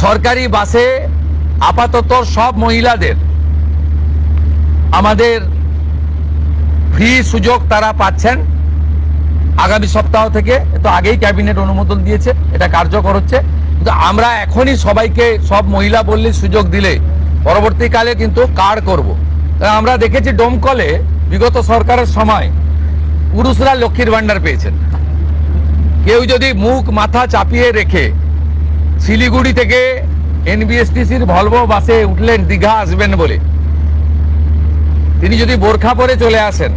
সরকারি বাসে আপাতত সব মহিলাদের আমাদের ফ্রি সুযোগ তারা পাচ্ছেন আগামী সপ্তাহ থেকে। তো আগেই ক্যাবিনেট অনুমোদন দিয়েছে, এটা কার্যকর হচ্ছে। কিন্তু আমরা এখনই সবাইকে সব মহিলা বললে সুযোগ দিলে পরবর্তীকালে কিন্তু কার্ড করব। আমরা দেখেছি ডোমকলে বিগত সরকারের সময় পুরুষরা লক্ষ্মীর ভান্ডার পেয়েছেন। কেউ যদি মুখ মাথা চাপিয়ে রেখে শিলিগুড়ি থেকে এনবিএসটিসির ভলভো বাসে উঠলেন দীঘা আসবেন বলে, তিনি যদি বোরখা পরে চলে আসেন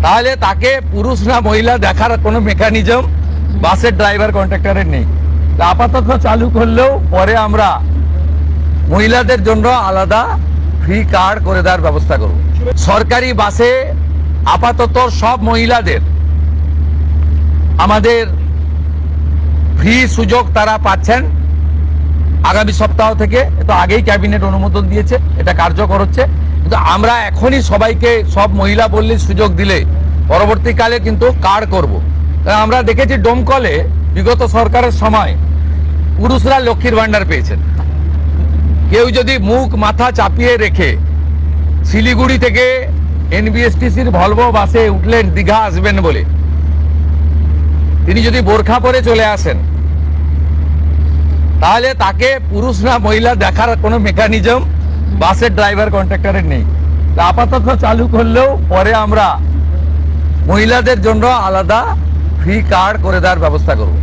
তাহলে তাকে পুরুষ না মহিলা দেখার কোনো মেকানিজম বাসের ড্রাইভার কন্ট্রাক্টরের নেই। আপাতত চালু করলেও পরে আমরা মহিলাদের জন্য আলাদা ফ্রি কার্ড করে দেওয়ার ব্যবস্থা করব। সরকারি বাসে আপাতত সব মহিলাদের আমাদের ফ্রি সুযোগ তারা পাচ্ছেন আগামী সপ্তাহ থেকে। তো আগেই ক্যাবিনেট অনুমোদন দিয়েছে, এটা কার্যকর হচ্ছে। কিন্তু আমরা এখনই সবাইকে সব মহিলা বললে সুযোগ দিলে পরবর্তীকালে কিন্তু কার্ড করব। আমরা দেখেছি ডোমকলে বিগত সরকারের সময় পুরুষরা লক্ষ্মীর ভান্ডার পেয়েছেন। কেউ যদি মুখ মাথা চাপিয়ে রেখে শিলিগুড়ি থেকে এনবিএসটিসির ভলভো বাসে উঠলেন দীঘা আসবেন বলে, তিনি যদি বোরখা পরে চলে আসেন তাহলে তাকে পুরুষ না মহিলা দেখার কোনো মেকানিজম বাসের ড্রাইভার কন্ট্রাক্টরের নেই। আপাতত চালু করলেও পরে আমরা মহিলাদের জন্য আলাদা ফ্রি কার্ড করে দেওয়ার ব্যবস্থা করব।